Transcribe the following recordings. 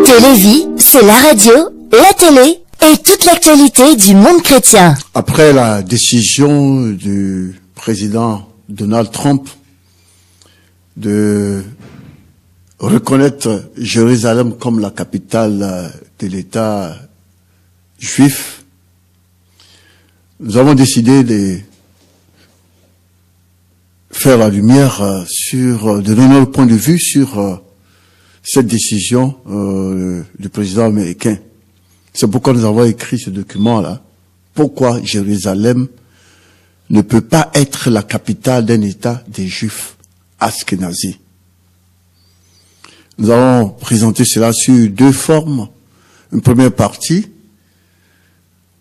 Télévie, c'est la radio, la télé et toute l'actualité du monde chrétien. Après la décision du président Donald Trump de reconnaître Jérusalem comme la capitale de l'État juif, nous avons décidé de faire la lumière de donner notre point de vue sur cette décision du président américain. C'est pourquoi nous avons écrit ce document-là. Pourquoi Jérusalem ne peut pas être la capitale d'un État des Juifs ashkénazis. Nous allons présenter cela sur deux formes. Une première partie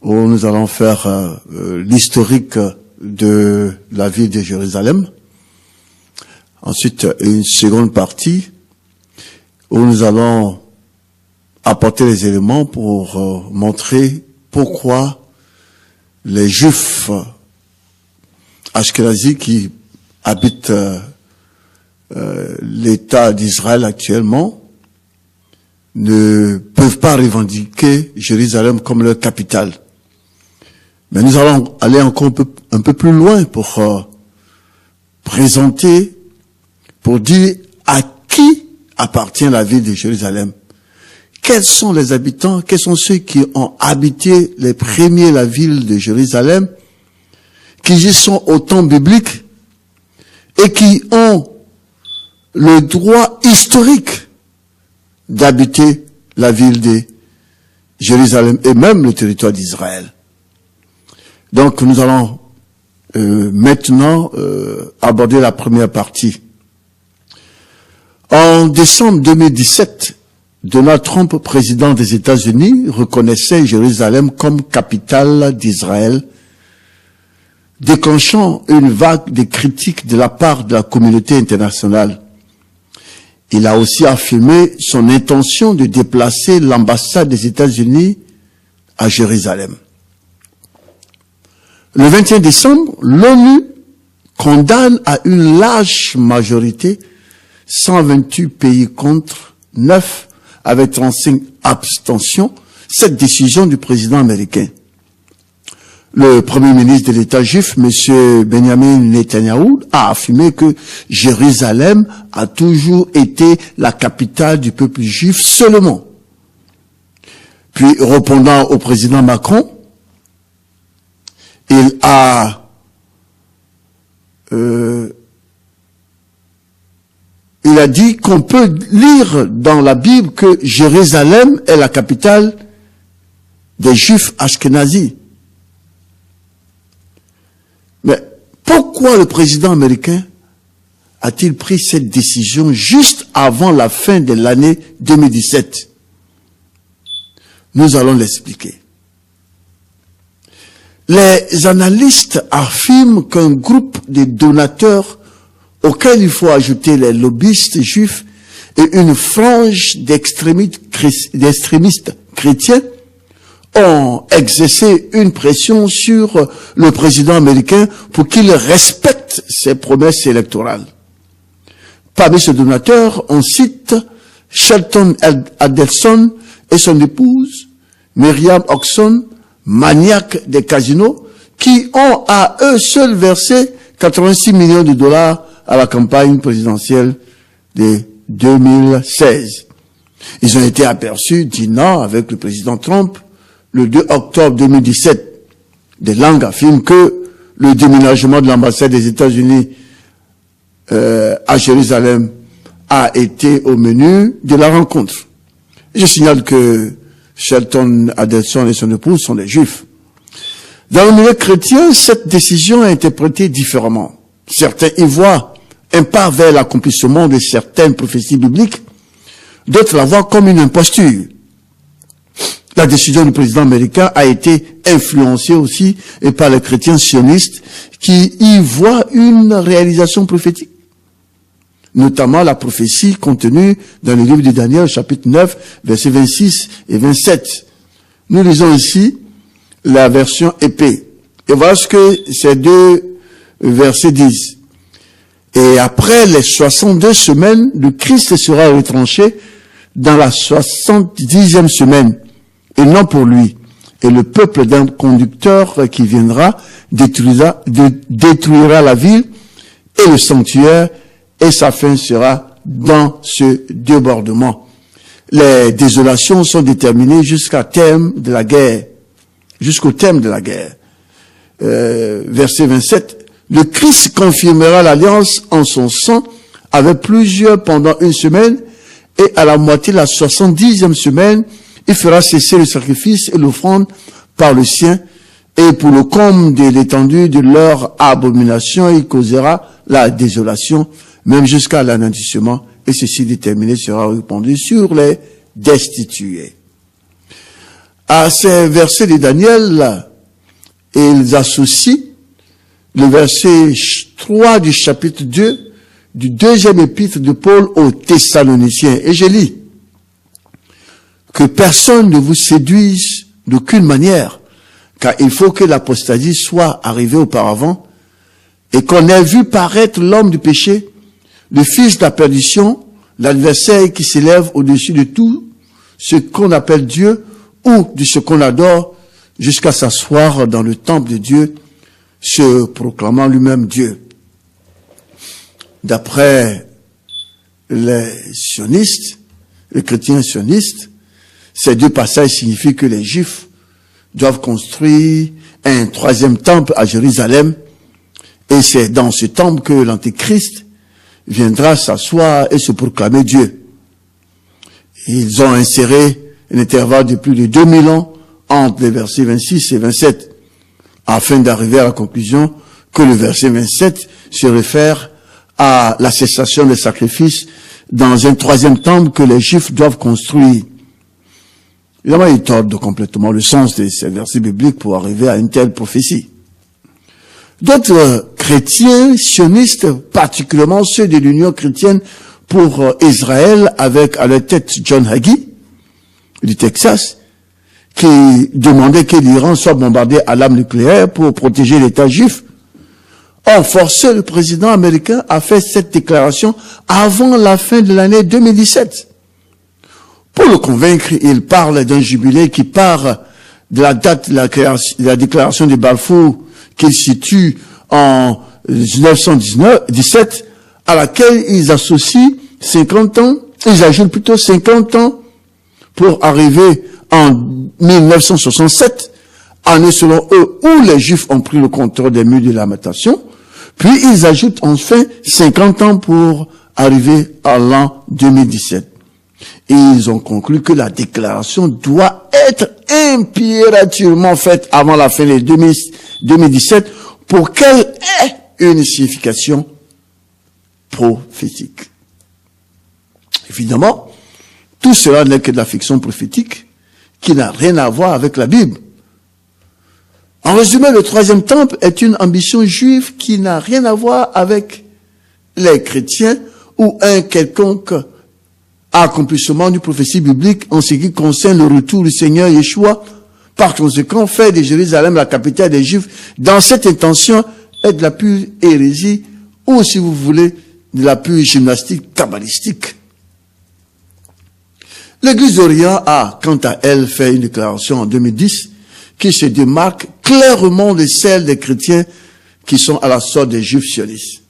où nous allons faire l'historique de la ville de Jérusalem. Ensuite, une seconde partie où nous allons apporter les éléments pour montrer pourquoi les Juifs ashkénazis qui habitent l'État d'Israël actuellement ne peuvent pas revendiquer Jérusalem comme leur capitale. Mais nous allons aller encore un peu plus loin pour présenter, pour dire à qui appartient la ville de Jérusalem. Quels sont les habitants, quels sont ceux qui ont habité les premiers la ville de Jérusalem, qui y sont au temps biblique et qui ont le droit historique d'habiter la ville de Jérusalem et même le territoire d'Israël. Donc nous allons maintenant aborder la première partie. En décembre 2017, Donald Trump, président des États-Unis, reconnaissait Jérusalem comme capitale d'Israël, déclenchant une vague de critiques de la part de la communauté internationale. Il a aussi affirmé son intention de déplacer l'ambassade des États-Unis à Jérusalem. Le 21 décembre, l'ONU condamne à une large majorité 128 pays contre 9 avec 35 abstentions cette décision du président américain. Le premier ministre de l'État juif, M. Benjamin Netanyahu, a affirmé que Jérusalem a toujours été la capitale du peuple juif seulement. Puis, répondant au président Macron, il a dit qu'on peut lire dans la Bible que Jérusalem est la capitale des Juifs ashkénazis. Mais pourquoi le président américain a-t-il pris cette décision juste avant la fin de l'année 2017? Nous allons l'expliquer. Les analystes affirment qu'un groupe de donateurs auxquels il faut ajouter les lobbyistes juifs et une frange d'extrémistes chrétiens ont exercé une pression sur le président américain pour qu'il respecte ses promesses électorales. Parmi ces donateurs, on cite Shelton Adelson et son épouse, Myriam Oxon, maniaque des casinos, qui ont à eux seuls versé 86 millions de dollars à la campagne présidentielle de 2016. Ils ont été aperçus dînant avec le président Trump le 2 octobre 2017. Des langues affirment que le déménagement de l'ambassade des États-Unis à Jérusalem a été au menu de la rencontre. Je signale que Shelton Adelson et son épouse sont des Juifs. Dans le milieu chrétien, cette décision est interprétée différemment. Certains y voient un pas vers l'accomplissement de certaines prophéties bibliques, d'autres la voient comme une imposture. La décision du président américain a été influencée aussi par les chrétiens sionistes qui y voient une réalisation prophétique. Notamment la prophétie contenue dans le livre de Daniel, chapitre 9, versets 26 et 27. Nous lisons ici la version épée. Et voilà ce que ces deux versets disent. Et après les 62 semaines, le Christ sera retranché dans la 70e semaine, et non pour lui. Et le peuple d'un conducteur qui viendra détruira la ville et le sanctuaire, et sa fin sera dans ce débordement. Les désolations sont déterminées jusqu'au terme de la guerre. Verset 27. Le Christ confirmera l'alliance en son sang avec plusieurs pendant une semaine, et à la moitié de la 70e semaine, il fera cesser le sacrifice et l'offrande par le sien, et pour le comble de l'étendue de leur abomination, il causera la désolation, même jusqu'à l'anéantissement, et ceci déterminé sera répandu sur les destitués. À ces versets de Daniel, ils associent le verset 3 du chapitre 2 du deuxième épître de Paul aux Thessaloniciens. Et je lis: que personne ne vous séduise d'aucune manière, car il faut que l'apostasie soit arrivée auparavant, et qu'on ait vu paraître l'homme du péché, le fils de la perdition, l'adversaire qui s'élève au-dessus de tout ce qu'on appelle Dieu ou de ce qu'on adore, jusqu'à s'asseoir dans le temple de Dieu, se proclamant lui-même Dieu. D'après les sionistes, les chrétiens sionistes, ces deux passages signifient que les Juifs doivent construire un troisième temple à Jérusalem, et c'est dans ce temple que l'Antéchrist viendra s'asseoir et se proclamer Dieu. Ils ont inséré un intervalle de plus de 2000 ans entre les versets 26 et 27, afin d'arriver à la conclusion que le verset 27 se réfère à la cessation des sacrifices dans un troisième temple que les Juifs doivent construire. Évidemment, ils tordent complètement le sens de ces versets bibliques pour arriver à une telle prophétie. D'autres chrétiens sionistes, particulièrement ceux de l'Union chrétienne pour Israël, avec à leur tête John Hagee du Texas, qui demandait que l'Iran soit bombardé à l'arme nucléaire pour protéger l'État juif, ont forcé le président américain à faire cette déclaration avant la fin de l'année 2017. Pour le convaincre, il parle d'un jubilé qui part de la date de la déclaration de Balfour, qu'il situe en 1917, à laquelle ils associent 50 ans, ils ajoutent plutôt 50 ans pour arriver en 1967, année selon eux où les Juifs ont pris le contrôle des murs de lamentation, puis ils ajoutent enfin 50 ans pour arriver à l'an 2017. Et ils ont conclu que la déclaration doit être impérativement faite avant la fin de 2017 pour qu'elle ait une signification prophétique. Évidemment, tout cela n'est que de la fiction prophétique qui n'a rien à voir avec la Bible. En résumé, le troisième temple est une ambition juive qui n'a rien à voir avec les chrétiens ou un quelconque accomplissement du prophétie biblique en ce qui concerne le retour du Seigneur Yeshua. Par conséquent, faire de Jérusalem la capitale des Juifs dans cette intention est de la pure hérésie, ou si vous voulez, de la pure gymnastique kabbalistique. L'Église d'Orient a, quant à elle, fait une déclaration en 2010 qui se démarque clairement de celle des chrétiens qui sont à la sorte des Juifs sionistes.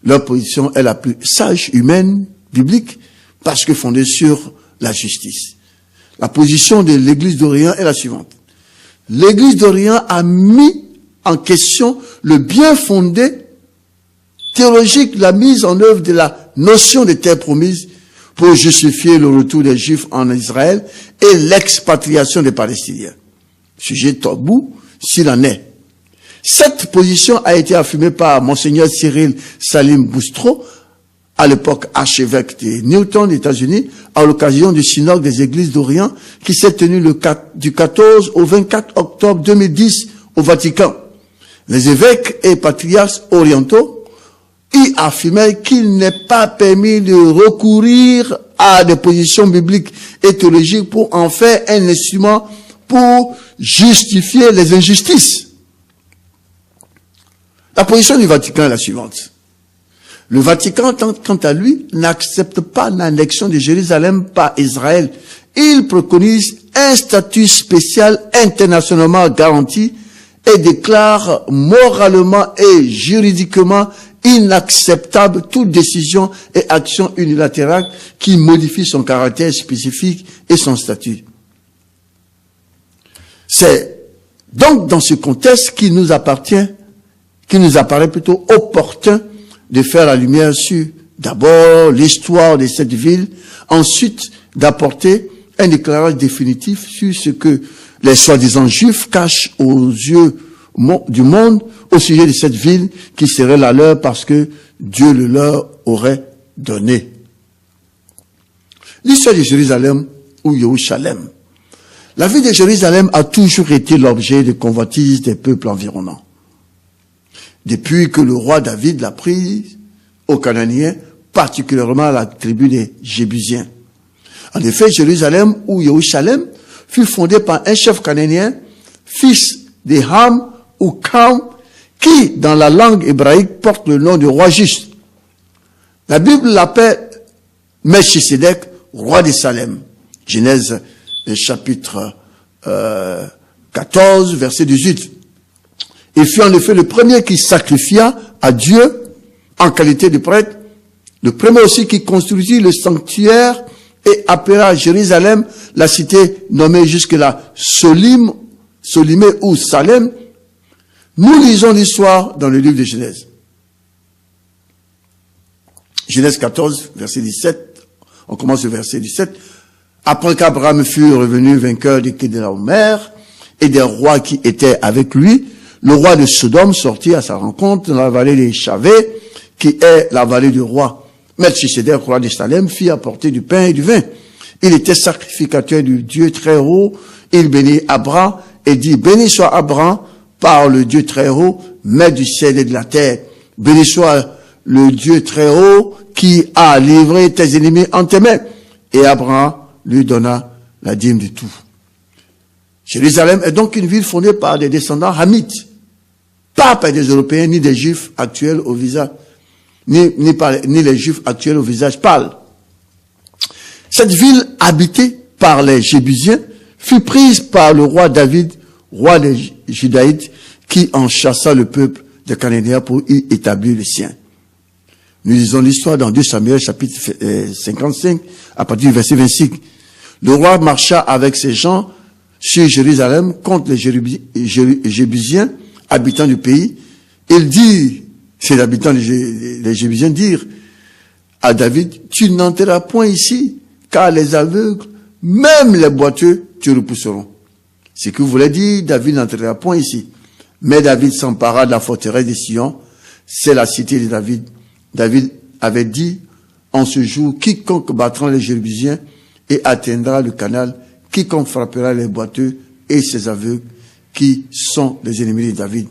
Leur position est la plus sage, humaine, biblique, parce que fondée sur la justice. La position de l'Église d'Orient est la suivante. L'Église d'Orient a mis en question le bien fondé théologique, la mise en œuvre de la notion de terre promise pour justifier le retour des Juifs en Israël et l'expatriation des Palestiniens. Sujet tabou, s'il en est. Cette position a été affirmée par Monseigneur Cyril Salim Boustro à l'époque archevêque de Newton, États-Unis, à l'occasion du synode des églises d'Orient qui s'est tenu du 14 au 24 octobre 2010 au Vatican. Les évêques et patriarches orientaux y affirmaient qu'il n'est pas permis de recourir à des positions bibliques et théologiques pour en faire un instrument pour justifier les injustices. La position du Vatican est la suivante. Le Vatican, quant à lui, n'accepte pas l'annexion de Jérusalem par Israël. Il préconise un statut spécial internationalement garanti et déclare moralement et juridiquement inacceptable toute décision et action unilatérale qui modifie son caractère spécifique et son statut. C'est donc dans ce contexte qu'il nous apparaît plutôt opportun de faire la lumière sur d'abord l'histoire de cette ville, ensuite d'apporter un éclairage définitif sur ce que les soi-disant juifs cachent aux yeux du monde au sujet de cette ville qui serait la leur parce que Dieu le leur aurait donné. L'histoire de Jérusalem ou Yerushalem. La ville de Jérusalem a toujours été l'objet de convoitises des peuples environnants. Depuis que le roi David l'a prise aux Cananéens, particulièrement à la tribu des Jébusiens. En effet, Jérusalem ou Yerushalem fut fondée par un chef cananéen, fils de Ham ou Cam, qui, dans la langue hébraïque, porte le nom de roi juste. La Bible l'appelle Melchisedec, roi de Salem. Genèse chapitre 14, verset 18. Il fut en effet le premier qui sacrifia à Dieu en qualité de prêtre, le premier aussi qui construisit le sanctuaire et appela Jérusalem la cité nommée jusque-là Solimé ou Salem. Nous lisons l'histoire dans le livre de Genèse. Genèse 14, verset 17. On commence le verset 17. Après qu'Abraham fut revenu vainqueur de Kedorlaomer et des rois qui étaient avec lui, le roi de Sodome sortit à sa rencontre dans la vallée des Chavé, qui est la vallée du roi. Melchisedec, roi de Salem, fit apporter du pain et du vin. Il était sacrificateur du Dieu très haut. Il bénit Abraham et dit, béni soit Abraham par le Dieu très haut, maître du ciel et de la terre. Béni soit le Dieu très haut qui a livré tes ennemis en tes mains. Et Abraham lui donna la dîme de tout. Jérusalem est donc une ville fondée par des descendants hamites, pas par des Européens ni des Juifs actuels au visage, ni les Juifs actuels au visage pâle. Cette ville habitée par les Jébusiens fut prise par le roi David, roi des Judaïtes, qui en chassa le peuple des Cananéens pour y établir le sien. Nous lisons l'histoire dans 2 Samuel chapitre 55 à partir du verset 25. Le roi marcha avec ses gens sur Jérusalem contre les Jébusiens, habitants du pays. Il dit, ces habitants des Jébusiens dirent à David, tu n'entreras point ici, car les aveugles, même les boiteux, tu repousseront. Ce que voulait dire, David n'entrera point ici. Mais David s'empara de la forteresse de Sion, c'est la cité de David. David avait dit, en ce jour, quiconque battra les Jébusiens et atteindra le canal, quiconque frappera les boiteux et ses aveugles, qui sont les ennemis de David,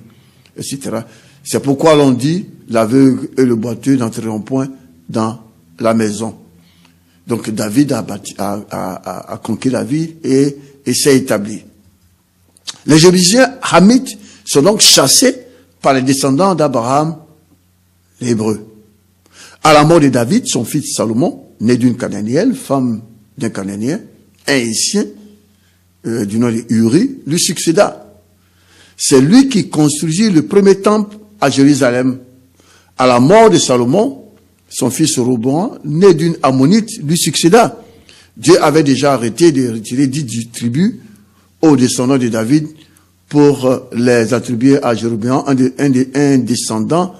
etc. C'est pourquoi l'on dit, l'aveugle et le boiteux n'entreront point dans la maison. Donc David a conquis la ville et s'est établi. Les Jébusiens hamites sont donc chassés par les descendants d'Abraham, les Hébreux. À la mort de David, son fils Salomon, né d'une Cananéenne, femme d'un Cananéen, un Hétien, du nom de Uri, lui succéda. C'est lui qui construisit le premier temple à Jérusalem. À la mort de Salomon, son fils Roboam, né d'une Ammonite, lui succéda. Dieu avait déjà arrêté de retirer 10 tribus aux descendants de David pour les attribuer à Jéroboam, un descendant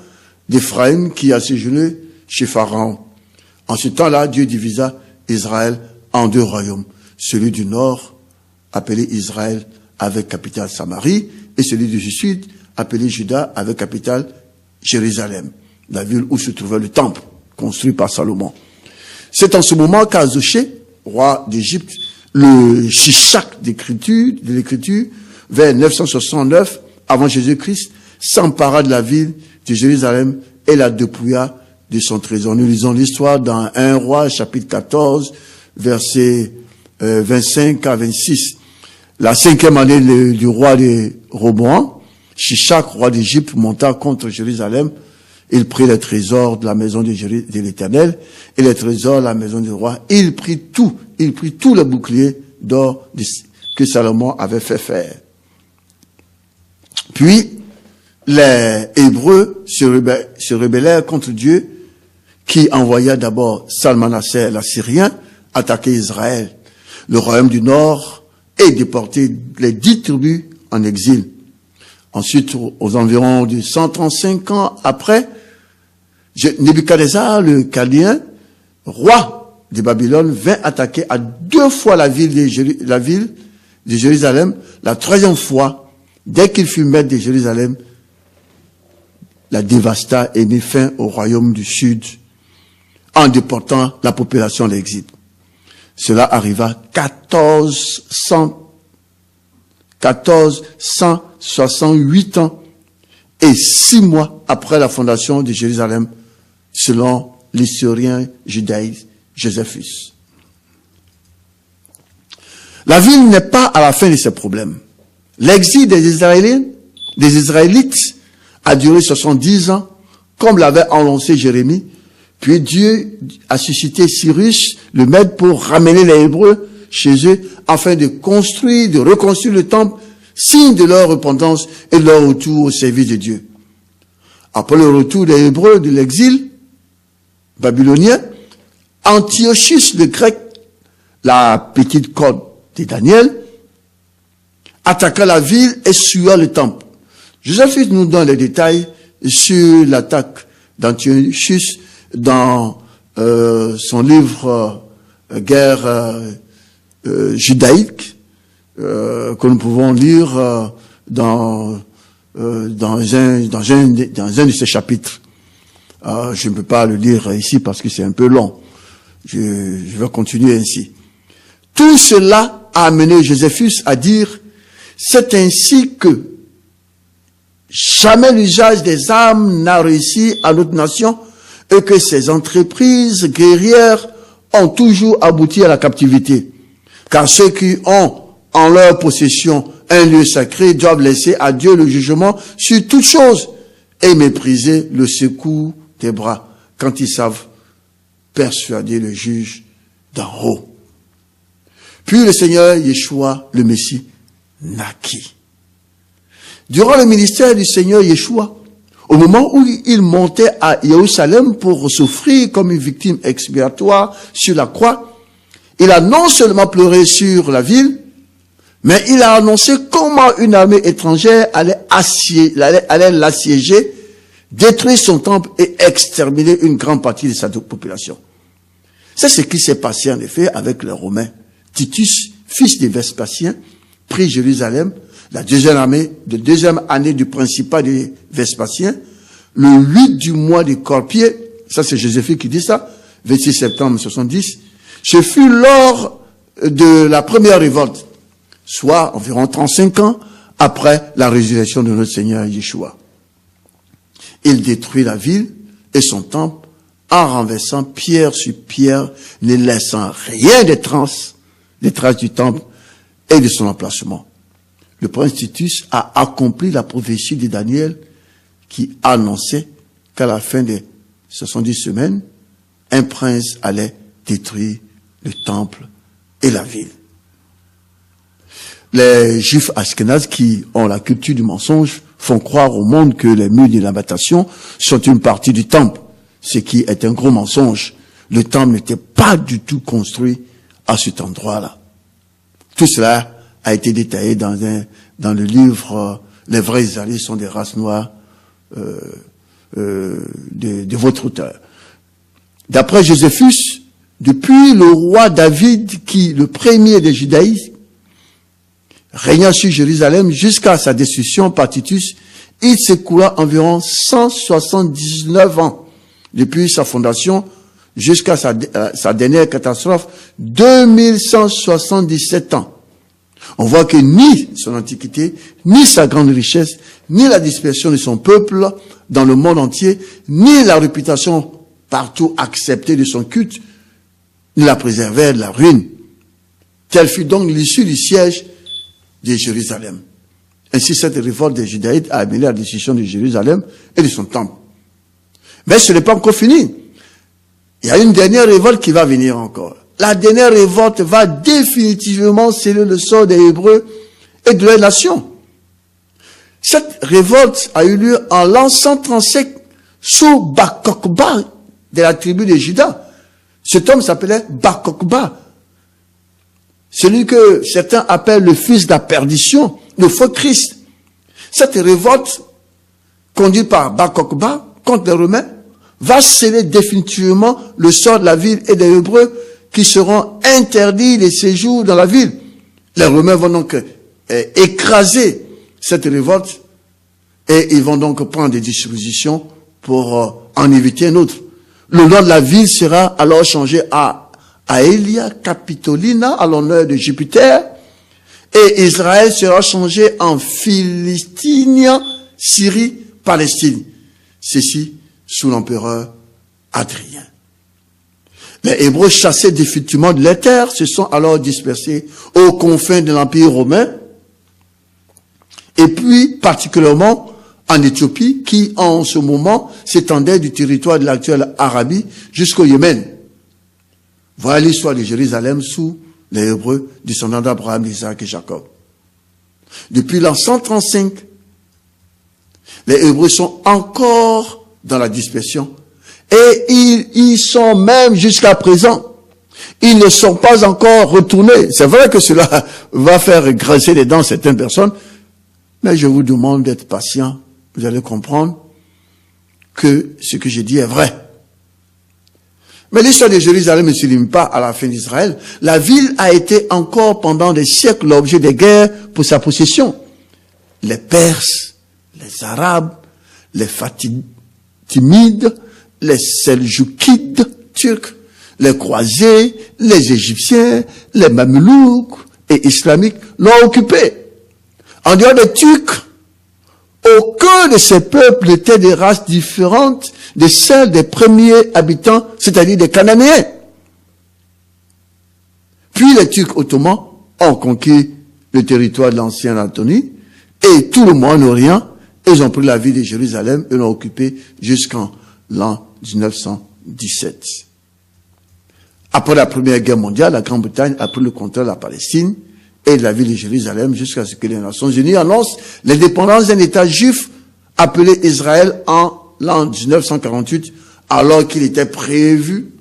d'Éphraïm qui a séjourné chez Pharaon. En ce temps-là, Dieu divisa Israël en 2 royaumes. Celui du nord, appelé Israël, avec capitale Samarie, et celui du sud, appelé Juda, avec capitale Jérusalem, la ville où se trouvait le temple construit par Salomon. C'est en ce moment qu'Azoché, roi d'Égypte, le Shishak de l'écriture, vers 969 avant Jésus-Christ, s'empara de la ville de Jérusalem et la dépouilla de son trésor. Nous lisons l'histoire dans 1 Roi, chapitre 14, versets 25 à 26. La 5e année du roi de Roboam, Shishak, roi d'Égypte, monta contre Jérusalem. Il prit les trésors de la maison de l'Éternel et les trésors de la maison du roi. Il prit tout le bouclier d'or que Salomon avait fait faire. Puis, les Hébreux se rebellèrent contre Dieu, qui envoya d'abord Salmanassé l'Assyrien attaquer Israël. Le royaume du Nord et déporter les 10 tribus en exil. Ensuite, aux environs de 135 ans après, Nebuchadnezzar, le Chaldéen, roi de Babylone, vint attaquer à 2 fois la ville de Jérusalem. La 3e fois, dès qu'il fut maître de Jérusalem, la dévasta et mit fin au royaume du Sud en déportant la population à l'exil. Cela arriva 1468 ans et 6 mois après la fondation de Jérusalem, selon l'historien judaïque Joséphus. La ville n'est pas à la fin de ses problèmes. L'exil des Israélites a duré 70 ans, comme l'avait annoncé Jérémie. Puis Dieu a suscité Cyrus, le maître, pour ramener les Hébreux chez eux, afin de reconstruire le temple, signe de leur repentance et de leur retour au service de Dieu. Après le retour des Hébreux de l'exil babylonien, Antiochus le Grec, la petite côte de Daniel, attaqua la ville et sua le temple. Joséphus nous donne les détails sur l'attaque d'Antiochus dans son livre Guerre judaïque, que nous pouvons lire dans un de ses chapitres. Je ne peux pas le lire ici parce que c'est un peu long. Je vais continuer ainsi. Tout cela a amené Joséphus à dire: c'est ainsi que jamais l'usage des armes n'a réussi à notre nation et que ces entreprises guerrières ont toujours abouti à la captivité. Car ceux qui ont en leur possession un lieu sacré doivent laisser à Dieu le jugement sur toutes choses et mépriser le secours des bras quand ils savent persuader le juge d'en haut. Puis le Seigneur Yeshua, le Messie, naquit. Durant le ministère du Seigneur Yeshua, au moment où il montait à Jérusalem pour souffrir comme une victime expiatoire sur la croix, il a non seulement pleuré sur la ville, mais il a annoncé comment une armée étrangère allait l'assiéger, détruire son temple et exterminer une grande partie de sa population. C'est ce qui s'est passé en effet avec les Romains. Titus, fils de Vespasien, prit Jérusalem, la deuxième année du principat de Vespasien, le 8 du mois de Corpier, ça c'est Joséphus qui dit ça, 26 septembre 70, ce fut lors de la première révolte, soit environ 35 ans après la résurrection de notre Seigneur Yeshua. Il détruit la ville et son temple en renversant pierre sur pierre, ne laissant rien des traces du temple et de son emplacement. Le prince Titus a accompli la prophétie de Daniel qui annonçait qu'à la fin des 70 semaines, un prince allait détruire le temple et la ville. Les Juifs ashkénazes qui ont la culture du mensonge font croire au monde que les murs de Lamentation sont une partie du temple, ce qui est un gros mensonge. Le temple n'était pas du tout construit à cet endroit-là. Tout cela a été détaillé dans le livre Les vrais Israélites sont des races noires de votre auteur. D'après Joséphus, depuis le roi David, qui le premier des judaïstes, régnant sur Jérusalem jusqu'à sa destruction par Titus, il s'écoula environ 179 ans depuis sa fondation jusqu'à sa dernière catastrophe, 2177 ans. On voit que ni son antiquité, ni sa grande richesse, ni la dispersion de son peuple dans le monde entier, ni la réputation partout acceptée de son culte, ne la préservèrent de la ruine. Telle fut donc l'issue du siège de Jérusalem. Ainsi, cette révolte des Judaïtes a amené la destruction de Jérusalem et de son temple. Mais ce n'est pas encore fini. Il y a une dernière révolte qui va venir encore. La dernière révolte va définitivement sceller le sort des Hébreux et de leur nation. Cette révolte a eu lieu en l'an 135 sous Bar Kokhba de la tribu de Juda. Cet homme s'appelait Bar Kokhba. Celui que certains appellent le fils de la perdition, le faux Christ. Cette révolte, conduite par Bar Kokhba contre les Romains, va sceller définitivement le sort de la ville et des Hébreux qui seront interdits les séjours dans la ville. Les Romains vont donc écraser cette révolte et ils vont donc prendre des dispositions pour en éviter un autre. Le nom de la ville sera alors changé à Aelia Capitolina à l'honneur de Jupiter et Israël sera changé en Philistinia, Syrie, Palestine. Ceci sous l'empereur Adrien. Les Hébreux chassés définitivement de la terre se sont alors dispersés aux confins de l'Empire romain et puis particulièrement en Éthiopie qui en ce moment s'étendait du territoire de l'actuelle Arabie jusqu'au Yémen. Voilà l'histoire de Jérusalem sous les Hébreux descendants d'Abraham, d'Isaac et Jacob. Depuis l'an 135, les Hébreux sont encore dans la dispersion. Et ils y sont même jusqu'à présent. Ils ne sont pas encore retournés. C'est vrai que cela va faire grincer les dents certaines personnes, mais je vous demande d'être patient. Vous allez comprendre que ce que j'ai dit est vrai. Mais l'histoire de Jérusalem ne se limite pas à la fin d'Israël. La ville a été encore pendant des siècles l'objet des guerres pour sa possession. Les Perses, les Arabes, les Fatimides, les Seljoukides turcs, les croisés, les Égyptiens, les Mamelouks et islamiques l'ont occupé. En dehors des Turcs, aucun de ces peuples n'était des races différentes de celles des premiers habitants, c'est-à-dire des Cananéens. Puis les Turcs ottomans ont conquis le territoire de l'ancienne Anatolie et tout le Moyen-Orient. Ils ont pris la ville de Jérusalem et l'ont occupée jusqu'en l'an 1917. Après la Première Guerre mondiale, la Grande-Bretagne a pris le contrôle de la Palestine et de la ville de Jérusalem jusqu'à ce que les Nations Unies annoncent l'indépendance d'un État juif appelé Israël en l'an 1948, alors qu'il était prévu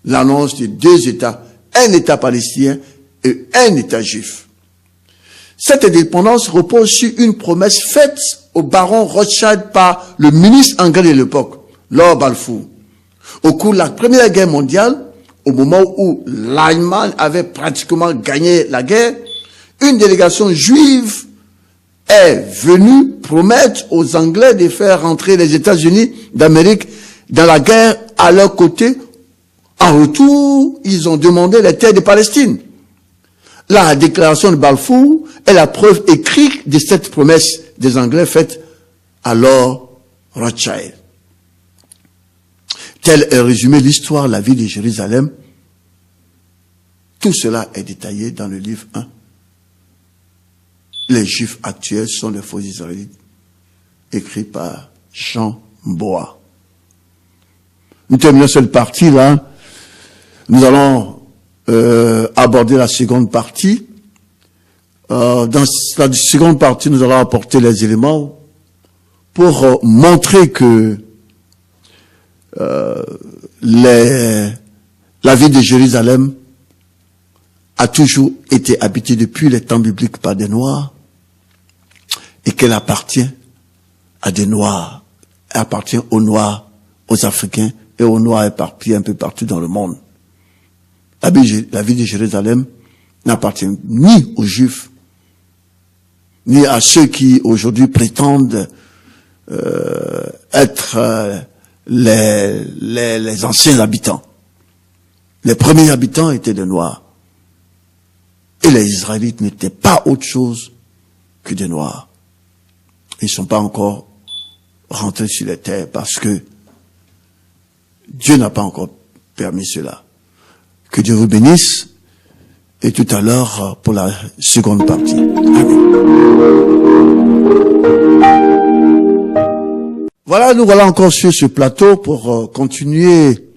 l'annonce de deux États, un État palestinien et un État juif. Cette indépendance repose sur une promesse faite au baron Rothschild par le ministre anglais de l'époque, Lord Balfour. Au cours de la Première Guerre mondiale, au moment où l'Allemagne avait pratiquement gagné la guerre, une délégation juive est venue promettre aux Anglais de faire rentrer les États-Unis d'Amérique dans la guerre à leur côté. En retour, ils ont demandé les terres de Palestine. La déclaration de Balfour est la preuve écrite de cette promesse des Anglais faite à Lord Rothschild. Tel est résumé l'histoire de la ville de Jérusalem. Tout cela est détaillé dans le livre 1. Les Juifs actuels sont les faux Israélites, écrit par Jean Bois. Nous terminons cette partie-là. Nous allons aborder la seconde partie. Dans la seconde partie, nous allons apporter les éléments pour montrer que la ville de Jérusalem a toujours été habitée depuis les temps bibliques par des Noirs et qu'elle appartient à des Noirs, elle appartient aux Noirs, aux Africains et aux Noirs éparpillés un peu partout dans le monde. La ville de Jérusalem n'appartient ni aux Juifs, ni à ceux qui aujourd'hui prétendent être les anciens habitants. Les premiers habitants étaient des Noirs. Et les Israélites n'étaient pas autre chose que des Noirs. Ils ne sont pas encore rentrés sur les terres parce que Dieu n'a pas encore permis cela. Que Dieu vous bénisse. Et tout à l'heure pour la seconde partie. Amen. Voilà, nous voilà encore sur ce plateau pour continuer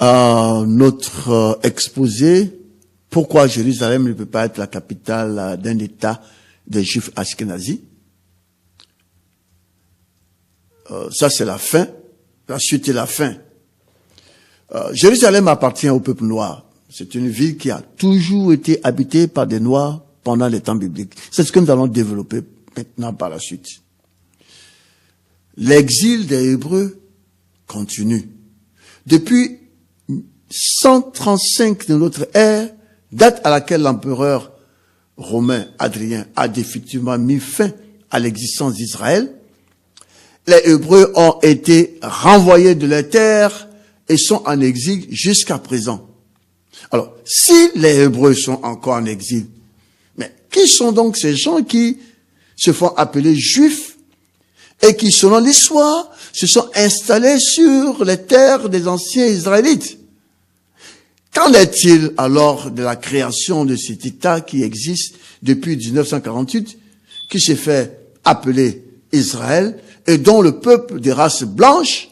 notre exposé. Pourquoi Jérusalem ne peut pas être la capitale d'un État des Juifs ashkénazis. Ça c'est la fin. La suite est la fin. Jérusalem appartient au peuple noir. C'est une ville qui a toujours été habitée par des Noirs pendant les temps bibliques. C'est ce que nous allons développer maintenant par la suite. L'exil des Hébreux continue. Depuis 135 de notre ère, date à laquelle l'empereur romain Hadrien a définitivement mis fin à l'existence d'Israël, les Hébreux ont été renvoyés de leur terre et sont en exil jusqu'à présent. Alors, si les Hébreux sont encore en exil, mais qui sont donc ces gens qui se font appeler Juifs et qui, selon l'histoire, se sont installés sur les terres des anciens Israélites? Qu'en est-il alors de la création de cet État qui existe depuis 1948, qui s'est fait appeler Israël et dont le peuple des races blanches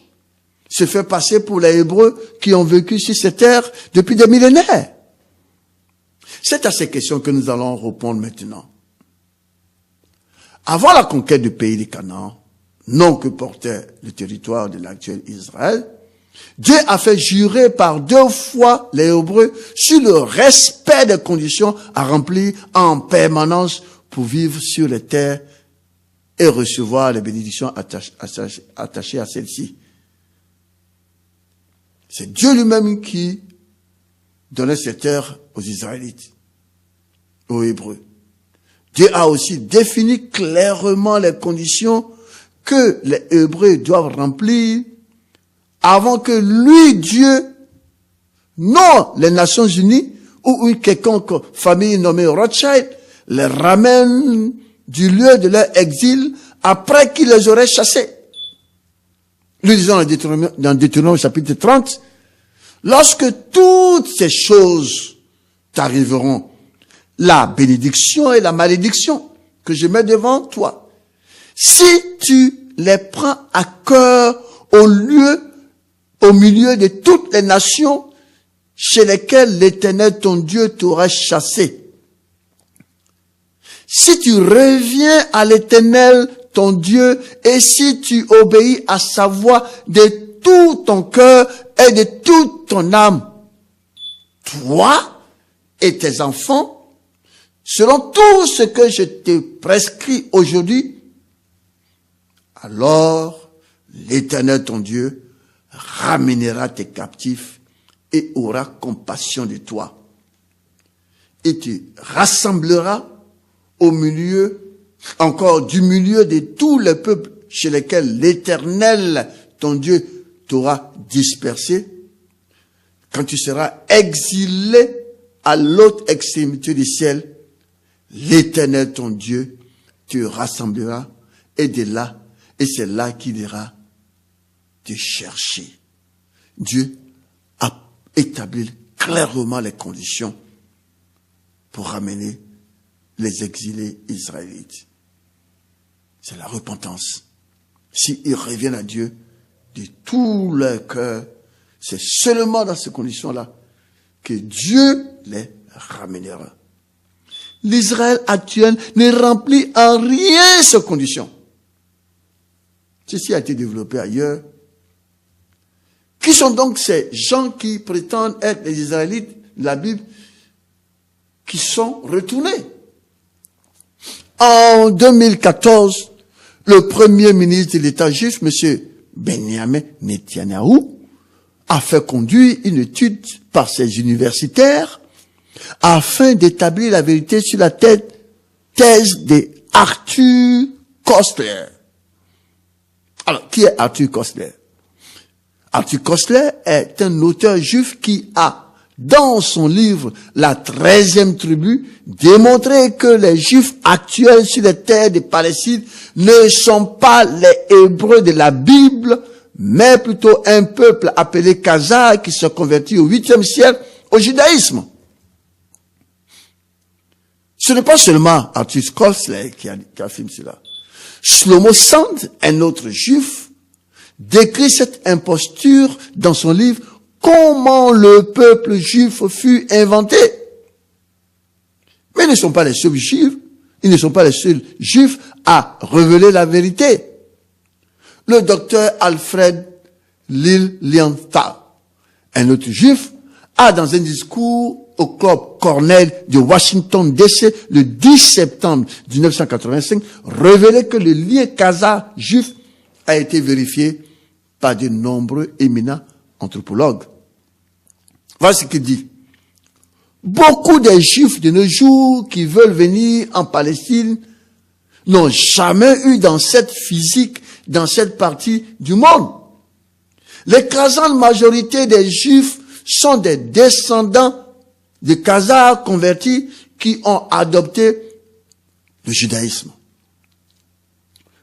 se fait passer pour les Hébreux qui ont vécu sur ces terres depuis des millénaires? C'est à ces questions que nous allons répondre maintenant. Avant la conquête du pays des Canaan, nom que portait le territoire de l'actuel Israël, Dieu a fait jurer par 2 fois les Hébreux sur le respect des conditions à remplir en permanence pour vivre sur les terres et recevoir les bénédictions attachées à celles-ci. C'est Dieu lui-même qui donnait ces terres aux Israélites, aux Hébreux. Dieu a aussi défini clairement les conditions que les Hébreux doivent remplir avant que lui, Dieu, non les Nations Unies ou une quelconque famille nommée Rothschild, les ramène du lieu de leur exil après qu'il les aurait chassés. Nous disons dans Deutéronome chapitre 30, lorsque toutes ces choses t'arriveront, la bénédiction et la malédiction que je mets devant toi, si tu les prends à cœur au milieu de toutes les nations chez lesquelles l'Éternel ton Dieu t'aura chassé. Si tu reviens à l'Éternel ton Dieu et si tu obéis à sa voix de tout ton cœur et de toute ton âme, toi et tes enfants, selon tout ce que je te prescris aujourd'hui, alors l'Éternel ton Dieu ramènera tes captifs et aura compassion de toi. Et tu rassembleras du milieu de tous les peuples chez lesquels l'Éternel, ton Dieu, t'aura dispersé. Quand tu seras exilé à l'autre extrémité du ciel, l'Éternel, ton Dieu, te rassemblera et c'est là qu'il ira te chercher. Dieu a établi clairement les conditions pour ramener les exilés israélites. C'est la repentance. S'ils reviennent à Dieu de tout leur cœur, c'est seulement dans ces conditions-là que Dieu les ramènera. L'Israël actuel ne remplit en rien ces conditions. Ceci a été développé ailleurs. Qui sont donc ces gens qui prétendent être les Israélites de la Bible qui sont retournés? En 2014, le premier ministre de l'État juif, M. Benjamin Netanyahou, a fait conduire une étude par ses universitaires afin d'établir la vérité sur la thèse de Arthur Koestler. Alors, qui est Arthur Koestler? Arthur Koestler est un auteur juif qui a dans son livre La 13e tribu, démontrer que les Juifs actuels sur les terres de Palestine ne sont pas les Hébreux de la Bible, mais plutôt un peuple appelé Khazar qui se convertit au 8e siècle au judaïsme. Ce n'est pas seulement Arthur Koestler qui affirme cela. Shlomo Sand, un autre juif, décrit cette imposture dans son livre « Comment le peuple juif fut inventé ». Mais ils ne sont pas les seuls juifs à révéler la vérité. Le docteur Alfred Lilienthal, un autre juif, a dans un discours au club Cornell de Washington DC le 10 septembre 1985 révélé que le lien khazar juif a été vérifié par de nombreux éminents anthropologues. Voilà ce qu'il dit. Beaucoup des Juifs de nos jours qui veulent venir en Palestine n'ont jamais eu d'ancêtre physique dans cette partie du monde. L'écrasante majorité des Juifs sont des descendants de Khazars convertis qui ont adopté le judaïsme.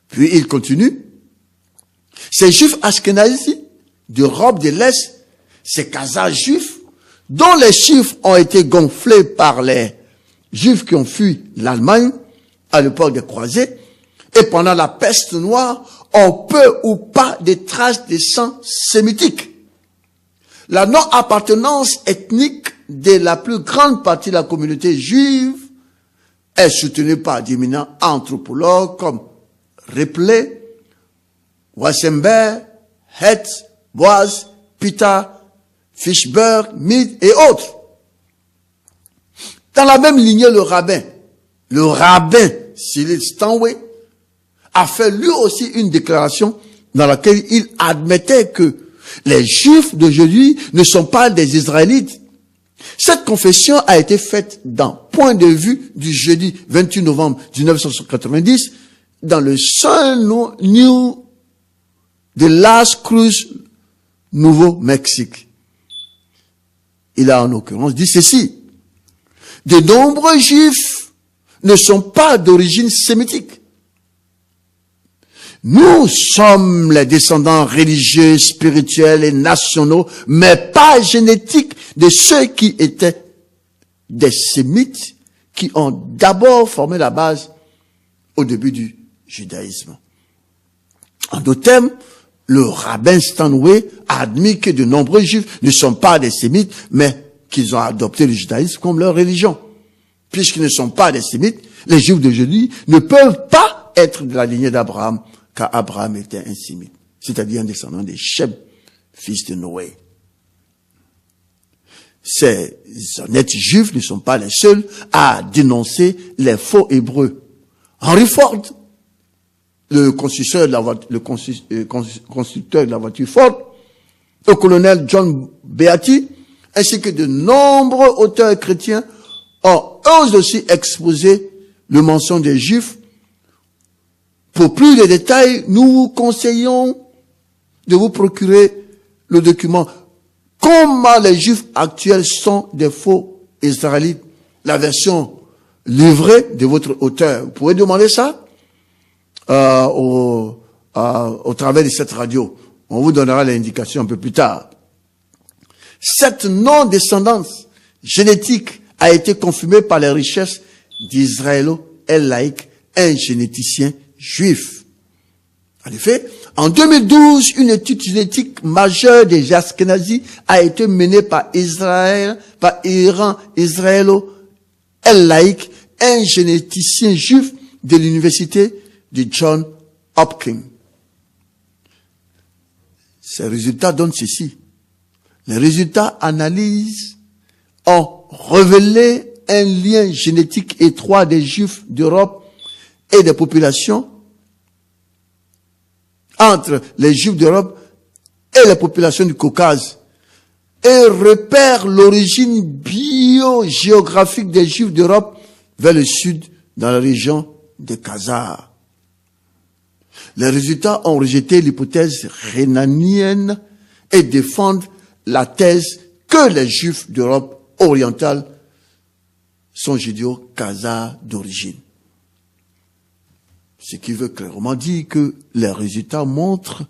Puis il continue. Ces Juifs ashkénazis d'Europe de l'Est, ces Khazars juifs, dont les chiffres ont été gonflés par les Juifs qui ont fui l'Allemagne à l'époque des croisés, et pendant la peste noire, ont peu ou pas des traces de sang sémitique. La non-appartenance ethnique de la plus grande partie de la communauté juive est soutenue par d'éminents anthropologues comme Ripley, Wassenberg, Hetz, Boaz, Pita, Fishberg, Mead et autres. Dans la même lignée, le rabbin Cyril Stanway a fait lui aussi une déclaration dans laquelle il admettait que les Juifs d'aujourd'hui ne sont pas des Israélites. Cette confession a été faite dans Point de vue du jeudi 28 novembre 1990 dans le Sun News de Las Cruz, Nouveau-Mexique. Il a en l'occurrence dit ceci. De nombreux Juifs ne sont pas d'origine sémitique. Nous sommes les descendants religieux, spirituels et nationaux, mais pas génétiques de ceux qui étaient des sémites qui ont d'abord formé la base au début du judaïsme. En d'autres termes, le rabbin Stanway a admis que de nombreux juifs ne sont pas des sémites, mais qu'ils ont adopté le judaïsme comme leur religion. Puisqu'ils ne sont pas des sémites, les juifs d'aujourd'hui ne peuvent pas être de la lignée d'Abraham, car Abraham était un sémite, c'est-à-dire un descendant de Shem, fils de Noé. Ces honnêtes juifs ne sont pas les seuls à dénoncer les faux hébreux. Henry Ford, le constructeur de la voiture Ford, le colonel John Beatty, ainsi que de nombreux auteurs chrétiens ont eux aussi exposé le mensonge des Juifs. Pour plus de détails, nous vous conseillons de vous procurer le document « Comment les Juifs actuels sont des faux Israélites », la version livrée de votre auteur. Vous pouvez demander ça au travers de cette radio. On vous donnera l'indication un peu plus tard. Cette non-descendance génétique a été confirmée par les richesses d'Israëlo El Laïc, un généticien juif. En effet, en 2012, une étude génétique majeure des Ashkénazis a été menée par Iran Israëlo El Laïc, un généticien juif de l'université de Johns Hopkins. Ces résultats donnent ceci. Les résultats analyses ont révélé un lien génétique étroit des Juifs d'Europe et des populations entre les Juifs d'Europe et les populations du Caucase et repère l'origine biogéographique des Juifs d'Europe vers le sud dans la région des Khazars. Les résultats ont rejeté l'hypothèse rhénanienne et défendent la thèse que les Juifs d'Europe orientale sont judéo-khazars d'origine. Ce qui veut clairement dire que les résultats montrent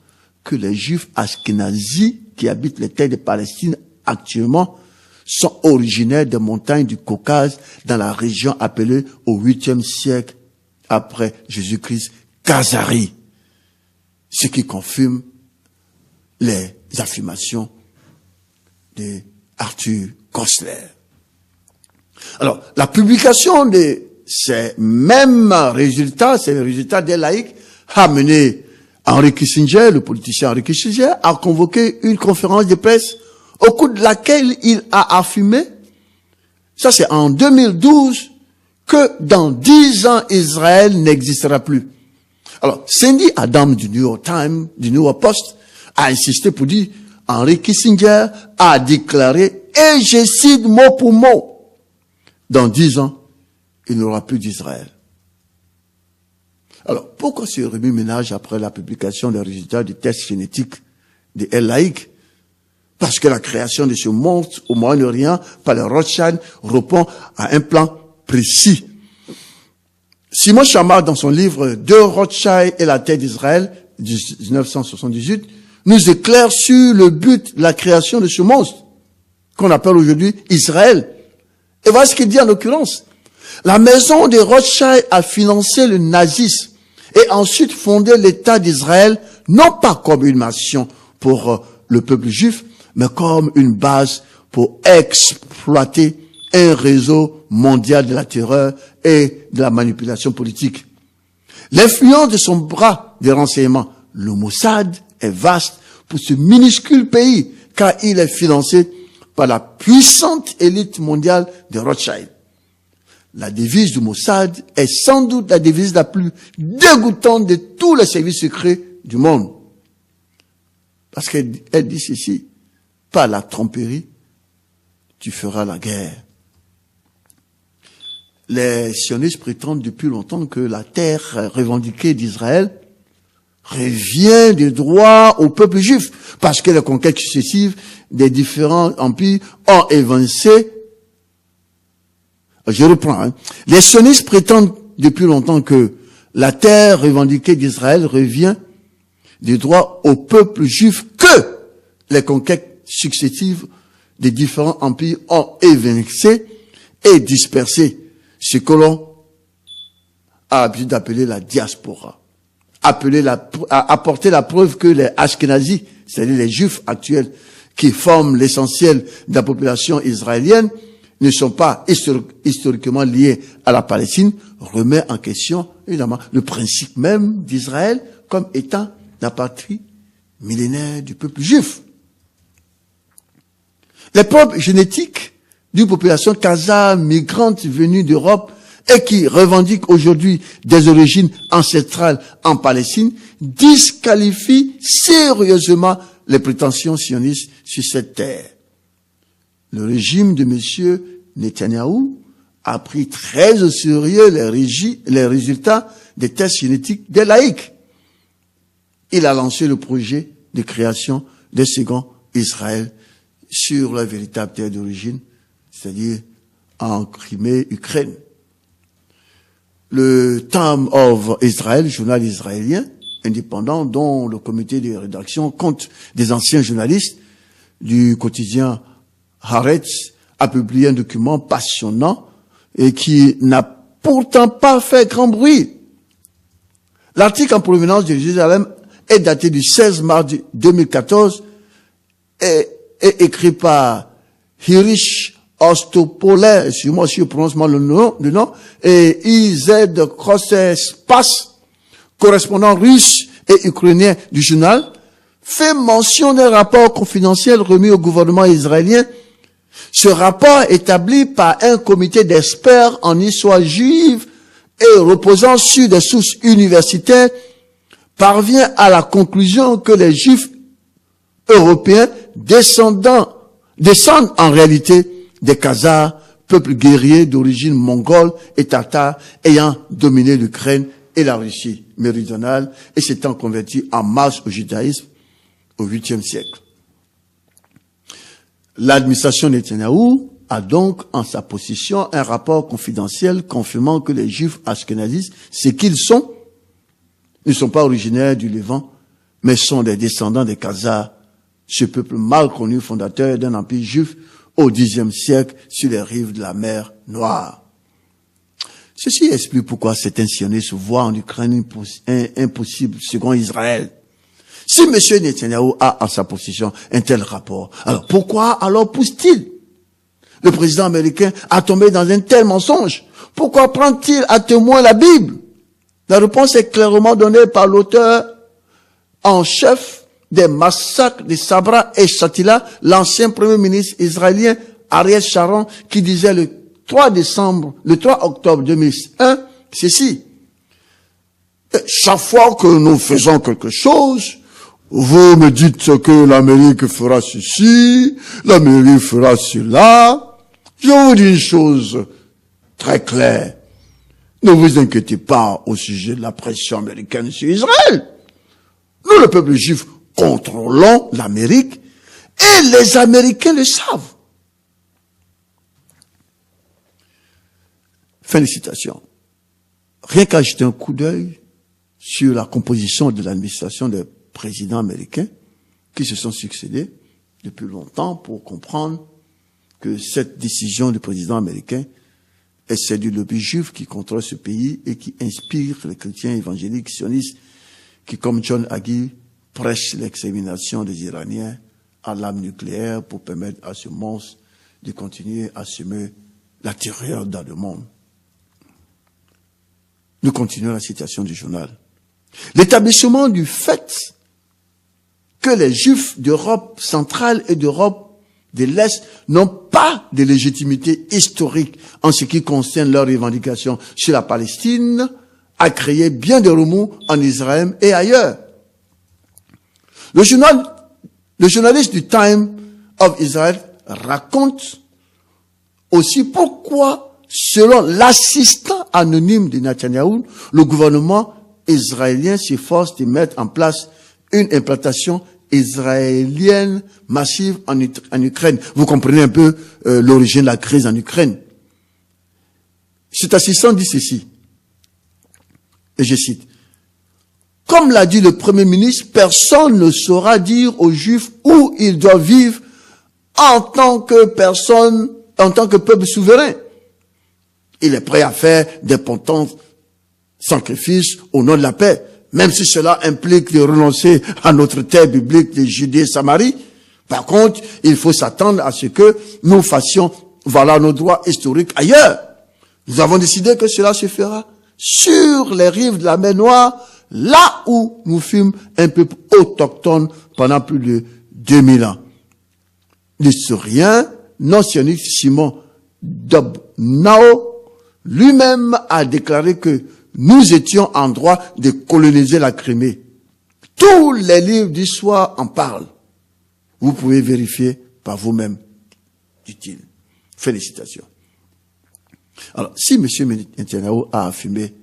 que les Juifs ashkénazis qui habitent les terres de Palestine actuellement sont originaires des montagnes du Caucase dans la région appelée au 8e siècle après Jésus-Christ Khazari. Ce qui confirme les affirmations de Arthur Koestler. Alors, la publication de ces mêmes résultats, ces résultats des laïcs, a mené Henry Kissinger, le politicien Henry Kissinger, a convoqué une conférence de presse au cours de laquelle il a affirmé, ça c'est en 2012, que dans 10 ans, Israël n'existera plus. Alors, Sandy Adam du New York Times, du New York Post, a insisté pour dire, Henry Kissinger a déclaré, et je cite mot pour mot, dans 10 ans, il n'y aura plus d'Israël. Alors, pourquoi ce remue-ménage après la publication des résultats du test génétique de El Laïc? Parce que la création de ce monstre au Moyen-Orient par les Rothschild répond à un plan précis. Simon Chamard, dans son livre « Deux Rothschild et la terre d'Israël » 1978, nous éclaire sur le but de la création de ce monstre, qu'on appelle aujourd'hui Israël. Et voilà ce qu'il dit en l'occurrence. La maison des Rothschild a financé le nazisme et ensuite fondé l'État d'Israël, non pas comme une nation pour le peuple juif, mais comme une base pour exploiter un réseau mondial de la terreur et de la manipulation politique. L'influence de son bras de renseignement, le Mossad, est vaste pour ce minuscule pays, car il est financé par la puissante élite mondiale de Rothschild. La devise du Mossad est sans doute la devise la plus dégoûtante de tous les services secrets du monde. Parce qu'elle dit ceci, par la tromperie, tu feras la guerre. Les sionistes prétendent depuis longtemps que la terre revendiquée d'Israël revient de droit au peuple juif, parce que les conquêtes successives des différents empires ont évincé. Je reprends. Les sionistes prétendent depuis longtemps que la terre revendiquée d'Israël revient de droit au peuple juif que les conquêtes successives des différents empires ont évincé et dispersé, ce que l'on a l'habitude d'appeler la diaspora. Apporter la preuve que les Ashkénazis, c'est-à-dire les Juifs actuels qui forment l'essentiel de la population israélienne, ne sont pas historiquement liés à la Palestine, remet en question, évidemment, le principe même d'Israël comme étant la patrie millénaire du peuple juif. Les propres génétiques d'une population khazare migrante venue d'Europe et qui revendique aujourd'hui des origines ancestrales en Palestine disqualifient sérieusement les prétentions sionistes sur cette terre. Le régime de M. Netanyahou a pris très au sérieux les résultats des tests génétiques des laïcs. Il a lancé le projet de création d'un second Israël sur la véritable terre d'origine, c'est-à-dire en Crimée, Ukraine. Le Time of Israel, journal israélien indépendant dont le comité de rédaction compte des anciens journalistes du quotidien Haaretz, a publié un document passionnant et qui n'a pourtant pas fait grand bruit. L'article en provenance de Jérusalem est daté du 16 mars 2014 et est écrit par Hirish Ostopolè, excusez-moi si je prononce mal le nom, et IZ Krosespas, correspondant russe et ukrainien du journal, fait mention d'un rapport confidentiel remis au gouvernement israélien. Ce rapport, établi par un comité d'experts en histoire juive et reposant sur des sources universitaires, parvient à la conclusion que les Juifs européens descendent en réalité des Khazars, peuple guerrier d'origine mongole et tatar ayant dominé l'Ukraine et la Russie méridionale et s'étant convertis en masse au judaïsme au 8e siècle. L'administration Netanyahou a donc en sa possession un rapport confidentiel confirmant que les Juifs ashkénazis, ce qu'ils sont, ne sont pas originaires du Levant, mais sont des descendants des Khazars, ce peuple mal connu fondateur d'un empire juif au Xe siècle sur les rives de la mer Noire. Ceci explique pourquoi certains sionistes voient en Ukraine impossible selon Israël. Si M. Netanyahou a en sa possession un tel rapport, alors pourquoi alors pousse-t-il le président américain à tomber dans un tel mensonge? Pourquoi prend-il à témoin la Bible? La réponse est clairement donnée par l'auteur en chef des massacres de Sabra et Shatila, l'ancien premier ministre israélien Ariel Sharon, qui disait le 3 octobre 2001, ceci: chaque fois que nous faisons quelque chose, vous me dites que l'Amérique fera ceci, l'Amérique fera cela. Je vous dis une chose très claire. Ne vous inquiétez pas au sujet de la pression américaine sur Israël. Nous, le peuple juif, contrôlons l'Amérique et les Américains le savent. Fin de citation. Rien qu'à jeter un coup d'œil sur la composition de l'administration des présidents américains qui se sont succédés depuis longtemps pour comprendre que cette décision du président américain est celle du lobby juif qui contrôle ce pays et qui inspire les chrétiens évangéliques sionistes qui, comme John Hagee, prêchent l'extermination des Iraniens à l'arme nucléaire pour permettre à ce monstre de continuer à semer la terreur dans le monde. Nous continuons la citation du journal. L'établissement du fait que les Juifs d'Europe centrale et d'Europe de l'Est n'ont pas de légitimité historique en ce qui concerne leurs revendications sur la Palestine a créé bien de remous en Israël et ailleurs. Le journaliste du Time of Israel raconte aussi pourquoi, selon l'assistant anonyme de Netanyahou, le gouvernement israélien s'efforce de mettre en place une implantation israélienne massive en Ukraine. Vous comprenez un peu l'origine de la crise en Ukraine. Cet assistant dit ceci, et je cite: comme l'a dit le Premier ministre, personne ne saura dire aux Juifs où ils doivent vivre en tant que peuple souverain. Il est prêt à faire d'importants sacrifices au nom de la paix, même si cela implique de renoncer à notre terre biblique de Judée et Samarie. Par contre, il faut s'attendre à ce que nous fassions valoir nos droits historiques ailleurs. Nous avons décidé que cela se fera sur les rives de la mer Noire, là où nous fûmes un peuple autochtone pendant plus de 2000 ans. L'historien non-sioniste Simon Dobnao lui-même a déclaré que nous étions en droit de coloniser la Crimée. Tous les livres d'histoire en parlent. Vous pouvez vérifier par vous-même, dit-il. Félicitations. Alors, si M. Netanyahou a affirmé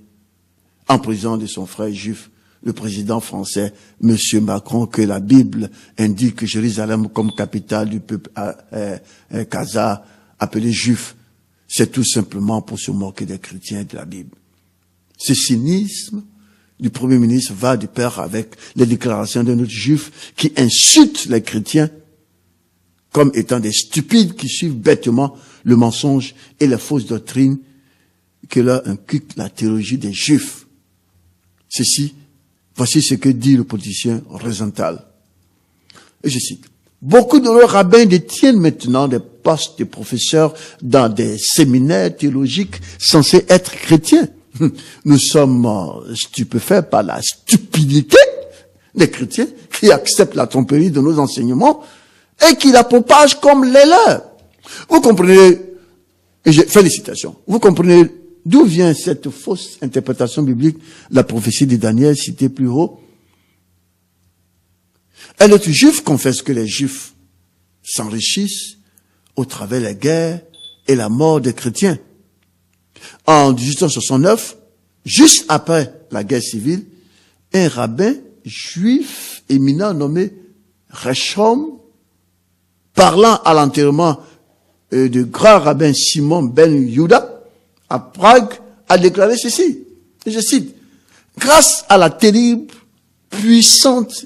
en prison de son frère juif, le président français, M. Macron, que la Bible indique Jérusalem comme capitale du peuple khazar appelé juif, c'est tout simplement pour se moquer des chrétiens de la Bible. Ce cynisme du Premier ministre va de pair avec les déclarations d'un autre juif qui insulte les chrétiens comme étant des stupides qui suivent bêtement le mensonge et la fausse doctrine que leur inculque la théologie des juifs. Voici ce que dit le politicien Rosenthal. Et je cite: beaucoup de nos rabbins détiennent maintenant des postes de professeurs dans des séminaires théologiques censés être chrétiens. Nous sommes stupéfaits par la stupidité des chrétiens qui acceptent la tromperie de nos enseignements et qui la propagent comme les leurs. Vous comprenez, félicitations, vous comprenez d'où vient cette fausse interprétation biblique, la prophétie de Daniel citée plus haut. Un autre juif confesse que les juifs s'enrichissent au travers des guerres et la mort des chrétiens. En 1869, juste après la guerre civile, un rabbin juif éminent nommé Reshom parlant à l'enterrement du grand rabbin Simon ben Yehuda à Prague, a déclaré ceci. Et je cite, grâce à la terrible, puissante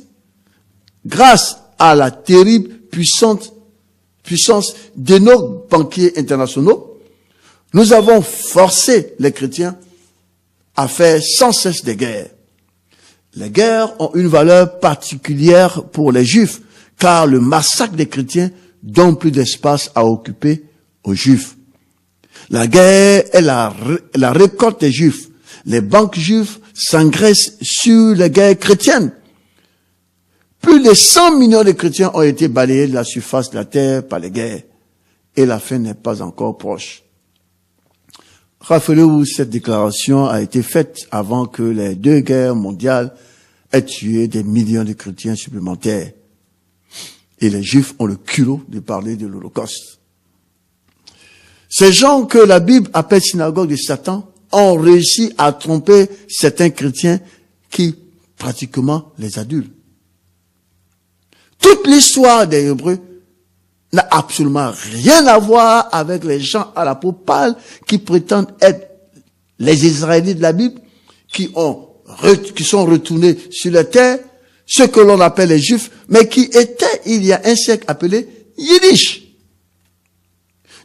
puissance de nos banquiers internationaux, nous avons forcé les chrétiens à faire sans cesse des guerres. Les guerres ont une valeur particulière pour les Juifs, car le massacre des chrétiens donne plus d'espace à occuper aux Juifs. La guerre est la récolte des Juifs. Les banques juives s'engraissent sur les guerres chrétiennes. Plus de 100 millions de chrétiens ont été balayés de la surface de la terre par les guerres. Et la fin n'est pas encore proche. Rappelez-vous, cette déclaration a été faite avant que les 2 guerres mondiales aient tué des millions de chrétiens supplémentaires. Et les Juifs ont le culot de parler de l'Holocauste. Ces gens que la Bible appelle synagogue de Satan ont réussi à tromper certains chrétiens qui pratiquement les adulent. Toute l'histoire des Hébreux n'a absolument rien à voir avec les gens à la peau pâle qui prétendent être les Israélites de la Bible, qui sont retournés sur la terre, ceux que l'on appelle les Juifs, mais qui étaient il y a un siècle appelés Yiddish.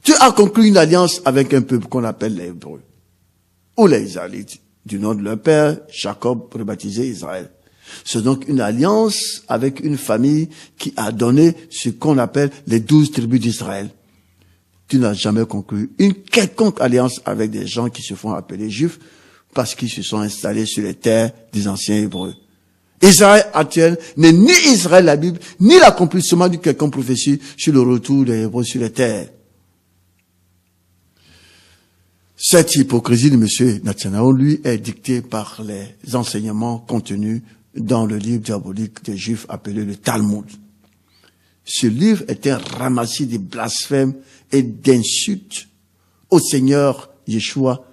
Tu as conclu une alliance avec un peuple qu'on appelle les Hébreux, ou les Israélites, du nom de leur père, Jacob, rebaptisé Israël. C'est donc une alliance avec une famille qui a donné ce qu'on appelle les 12 tribus d'Israël. Tu n'as jamais conclu une quelconque alliance avec des gens qui se font appeler Juifs parce qu'ils se sont installés sur les terres des anciens Hébreux. Israël actuel n'est ni Israël la Bible, ni l'accomplissement de quelconque prophétie sur le retour des Hébreux sur les terres. Cette hypocrisie de M. Netanyahu, lui, est dictée par les enseignements contenus dans le livre diabolique des Juifs appelé le Talmud. Ce livre est un ramassis de blasphèmes et d'insultes au Seigneur Yeshua,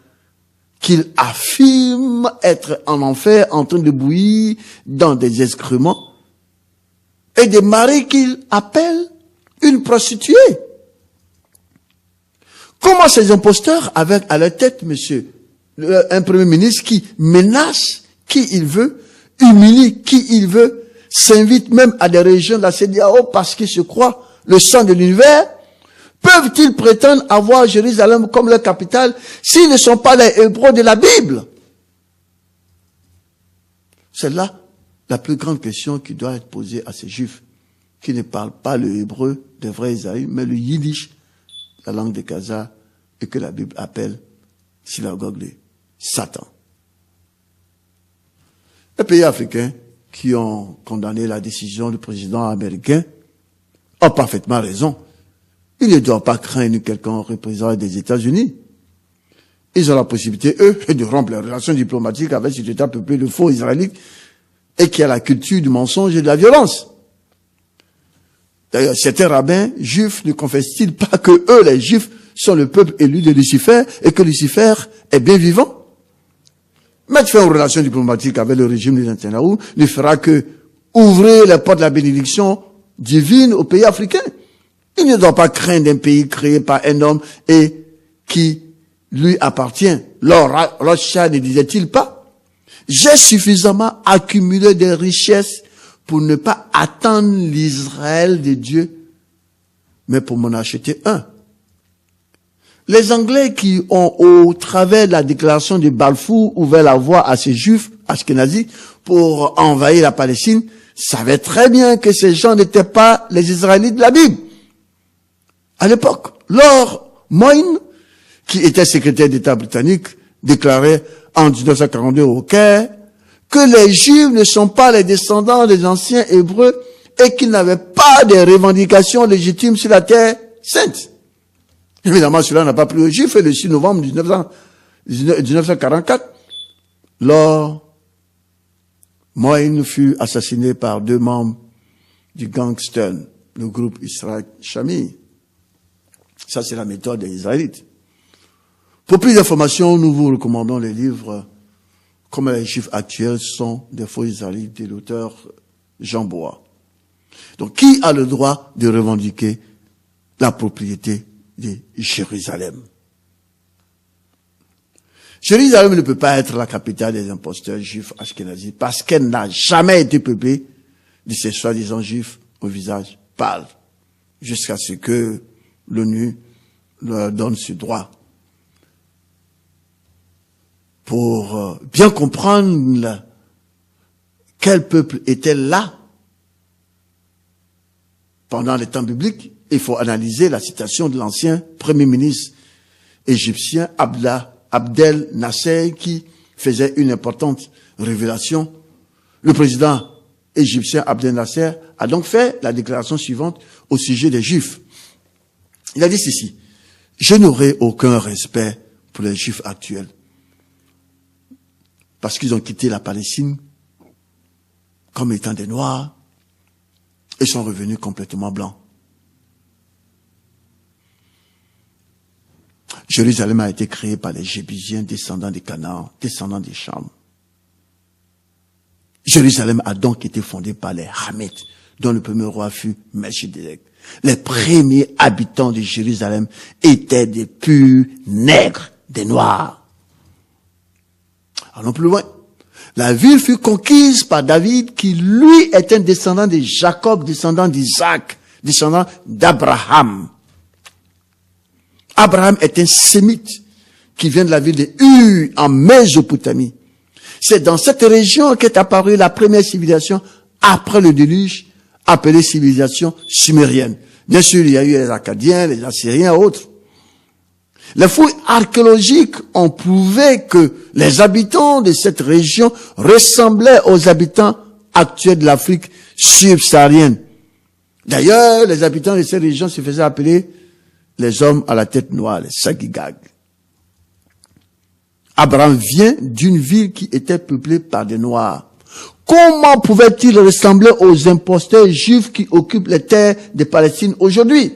qu'il affirme être en enfer en train de bouillir dans des excréments, et des maris qu'il appelle une prostituée. Comment ces imposteurs, avec à leur tête, un premier ministre qui menace qui il veut, humilie qui il veut, s'invite même à des régions de la CEDEAO parce qu'il se croit le sang de l'univers, peuvent-ils prétendre avoir Jérusalem comme leur capitale s'ils ne sont pas les Hébreux de la Bible? C'est là la plus grande question qui doit être posée à ces Juifs qui ne parlent pas le hébreu des vrais Israélites, mais le yiddish, la langue des Khazars, et que la Bible appelle synagogue de Satan. Les pays africains qui ont condamné la décision du président américain ont parfaitement raison. Ils ne doivent pas craindre quelconque représailles des États-Unis. Ils ont la possibilité, eux, de rompre les relations diplomatiques avec cet État peuplé de faux israélites et qui a la culture du mensonge et de la violence. D'ailleurs, certains rabbins juifs ne confessent-ils pas que eux, les Juifs, sont le peuple élu de Lucifer et que Lucifer est bien vivant? Mettre fin aux relations diplomatiques avec le régime de Netanyahu ne fera que ouvrir les portes de la bénédiction divine aux pays africains. Il ne doit pas craindre un pays créé par un homme et qui lui appartient. Lord Rothschild ne disait-il pas: j'ai suffisamment accumulé des richesses pour ne pas attendre l'Israël de Dieu, mais pour m'en acheter un. Les Anglais qui ont, au travers de la déclaration de Balfour, ouvert la voie à ces Juifs ashkénazis pour envahir la Palestine, savaient très bien que ces gens n'étaient pas les Israélites de la Bible. À l'époque, Lord Moyne, qui était secrétaire d'État britannique, déclarait en 1942 au Caire que les Juifs ne sont pas les descendants des anciens Hébreux et qu'ils n'avaient pas de revendications légitimes sur la terre sainte. Évidemment, cela n'a pas plu aux Juifs et le 6 novembre 1944, Lord Moyne fut assassiné par 2 membres du gang Stern, le groupe Israël Shami. Ça, c'est la méthode des Israélites. Pour plus d'informations, nous vous recommandons les livres Comment les Juifs actuels sont des faux Israélites de l'auteur Jean Bois. Donc, qui a le droit de revendiquer la propriété de Jérusalem. Jérusalem ne peut pas être la capitale des imposteurs juifs ashkénazis parce qu'elle n'a jamais été peuplée de ces soi-disant juifs au visage pâle, jusqu'à ce que l'ONU leur donne ce droit. Pour bien comprendre quel peuple était là pendant les temps bibliques, il faut analyser la citation de l'ancien premier ministre égyptien Abdel Nasser qui faisait une importante révélation. Le président égyptien Abdel Nasser a donc fait la déclaration suivante au sujet des Juifs. Il a dit ceci: je n'aurai aucun respect pour les Juifs actuels parce qu'ils ont quitté la Palestine comme étant des Noirs et sont revenus complètement blancs. Jérusalem a été créée par les Jébusiens, descendants des Canaan, descendants des Cham. Jérusalem a donc été fondée par les Hamites, dont le premier roi fut Melchizedek. Les premiers habitants de Jérusalem étaient des purs nègres, des Noirs. Allons plus loin. La ville fut conquise par David, qui lui est un descendant de Jacob, descendant d'Isaac, descendant d'Abraham. Abraham est un sémite qui vient de la ville de Ur en Mésopotamie. C'est dans cette région qu'est apparue la première civilisation après le déluge, appelée civilisation sumérienne. Bien sûr, il y a eu les Akkadiens, les Assyriens et autres. Les fouilles archéologiques ont prouvé que les habitants de cette région ressemblaient aux habitants actuels de l'Afrique subsaharienne. D'ailleurs, les habitants de cette région se faisaient appeler les hommes à la tête noire, les Sagigag. Abraham vient d'une ville qui était peuplée par des Noirs. Comment pouvait-il ressembler aux imposteurs juifs qui occupent les terres de Palestine aujourd'hui?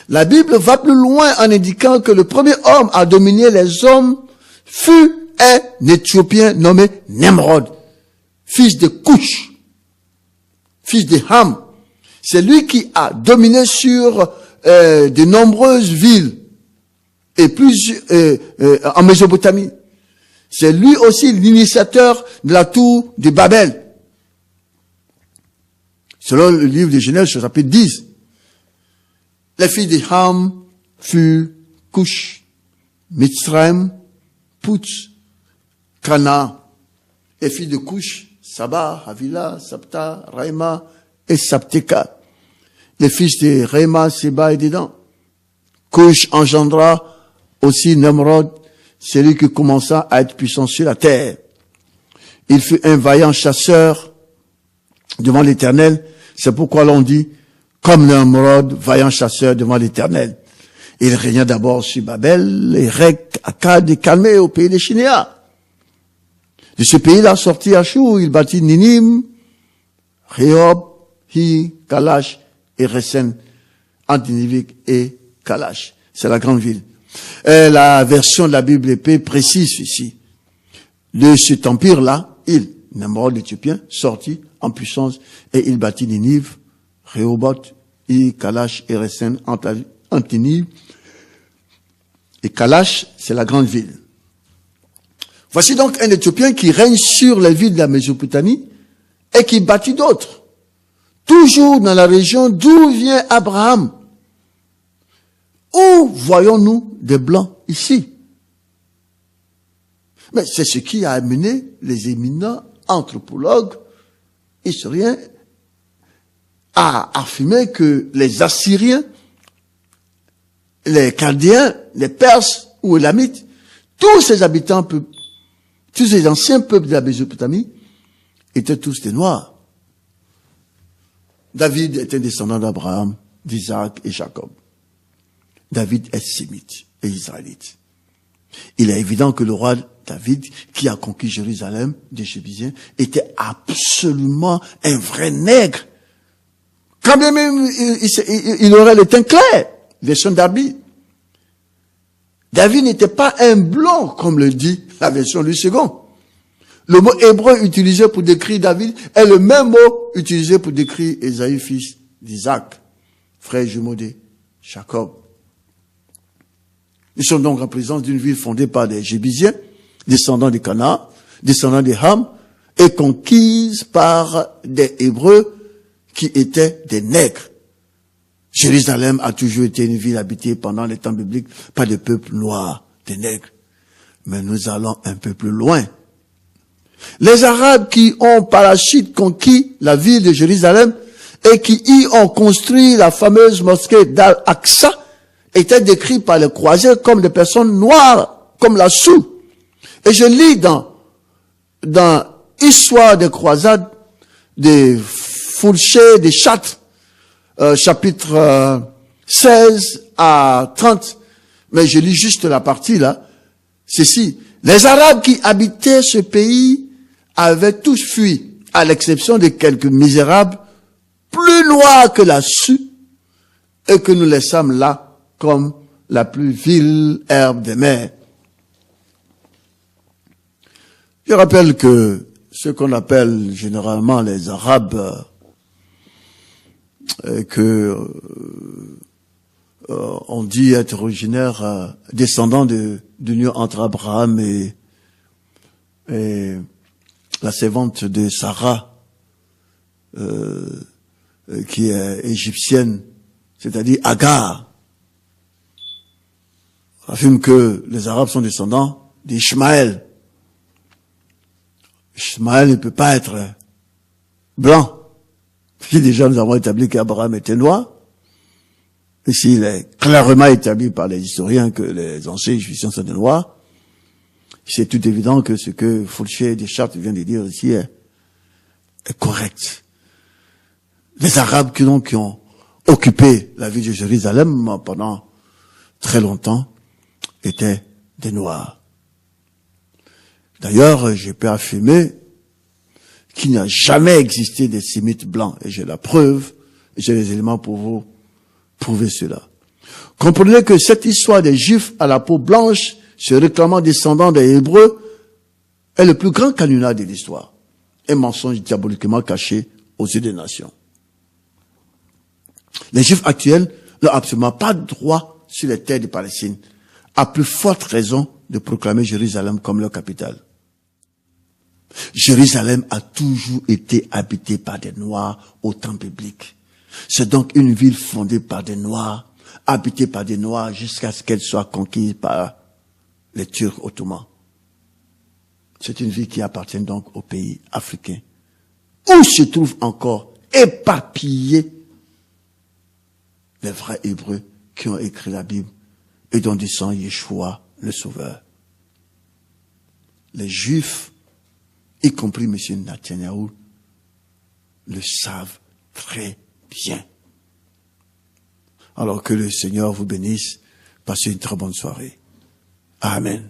La Bible va plus loin en indiquant que le premier homme à dominer les hommes fut un Éthiopien nommé Nemrod, fils de Cush, fils de Ham. C'est lui qui a dominé sur de nombreuses villes et en Mésopotamie. C'est lui aussi l'initiateur de la tour de Babel. Selon le livre de Genèse, chapitre 10, les filles de Ham furent Cush, Mitzrayim, Put, Cana. Les filles de Cush, Saba, Havila, Sapta, Raïma et Sapteka. Les fils de Réma, Séba et Dédan. Cush engendra aussi Nemrod, celui qui commença à être puissant sur la terre. Il fut un vaillant chasseur devant l'Éternel. C'est pourquoi l'on dit, comme Nemrod, vaillant chasseur devant l'Éternel. Il régna d'abord sur Babel, Érec, Akkad et Calmé au pays des Shinéas. De ce pays-là sortit Ashur, il bâtit Ninim, Rehob, Hi, Kalash et Resen, entre Ninive et Kalash. C'est la grande ville. La version de la Bible épée précise ici. De cet empire-là, Nemrod l'Éthiopien, sortit en puissance et il bâtit Ninive, Rehoboth, Kalash et Resen, entre Ninive et Kalash, c'est la grande ville. Voici donc un Éthiopien qui règne sur les villes de la Mésopotamie et qui bâtit d'autres. Toujours dans la région d'où vient Abraham. Où voyons-nous des Blancs ici? Mais c'est ce qui a amené les éminents anthropologues, historiens, à affirmer que les Assyriens, les Chaldéens, les Perses ou les Lamites, tous ces habitants, tous ces anciens peuples de la Mésopotamie étaient tous des Noirs. David est un descendant d'Abraham, d'Isaac et Jacob. David est sémite et israélite. Il est évident que le roi David, qui a conquis Jérusalem des Jébusiens, était absolument un vrai nègre. Quand bien même il aurait le teint clair, version d'Arbi. David n'était pas un blanc, comme le dit la version du second. Le mot hébreu utilisé pour décrire David est le même mot utilisé pour décrire Ésaü, fils d'Isaac. frère jumeau de Jacob. Ils sont donc en présence d'une ville fondée par des Jébusiens, descendants de Canaan, descendants de Ham, et conquise par des Hébreux qui étaient des nègres. Jérusalem a toujours été une ville habitée pendant les temps bibliques par des peuples noirs, des nègres. Mais nous allons un peu plus loin. Les Arabes qui ont par la suite conquis la ville de Jérusalem et qui y ont construit la fameuse mosquée d'Al-Aqsa étaient décrits par les croisés comme des personnes noires, comme la Soue. Et je lis dans Histoire des croisades, des Fourchets, des Châtres, chapitre 16 à 30, mais je lis juste la partie là. Ceci, les Arabes qui habitaient ce pays avaient tous fui, à l'exception de quelques misérables, plus noirs que la Soue, et que nous laissâmes là comme la plus vile herbe des mers. Je rappelle que ce qu'on appelle généralement les Arabes, on dit être originaire, descendant de l'union entre Abraham et la servante de Sarah, qui est égyptienne, c'est-à-dire Agar. On affirme que les Arabes sont descendants d'Ishmaël. Ishmaël ne peut pas être blanc. Si déjà nous avons établi qu'Abraham était noir, et s'il est clairement établi par les historiens que les anciens Égyptiens sont des noirs, c'est tout évident que ce que Fourchet Deschartres vient de dire ici est correct. Les Arabes qui ont occupé la ville de Jérusalem pendant très longtemps étaient des noirs. D'ailleurs, je peux affirmer qu'il n'y a jamais existé des Sémites blancs. Et j'ai la preuve, et j'ai les éléments pour vous prouver cela. Comprenez que cette histoire des Juifs à la peau blanche, se réclamant descendants des Hébreux, est le plus grand canular de l'histoire. Un mensonge diaboliquement caché aux yeux des nations. Les Juifs actuels n'ont absolument pas de droit sur les terres de Palestine, à plus forte raison de proclamer Jérusalem comme leur capitale. Jérusalem a toujours été habitée par des Noirs au temps biblique. C'est donc une ville fondée par des Noirs, habitée par des Noirs jusqu'à ce qu'elle soit conquise par les Turcs ottomans. C'est une ville qui appartient donc au pays africain, où se trouvent encore éparpillés les vrais Hébreux qui ont écrit la Bible et dont descend Yeshua, le Sauveur. Les Juifs, y compris M. Netanyahou, le savent très bien. Alors que le Seigneur vous bénisse. Passez une très bonne soirée. Amen.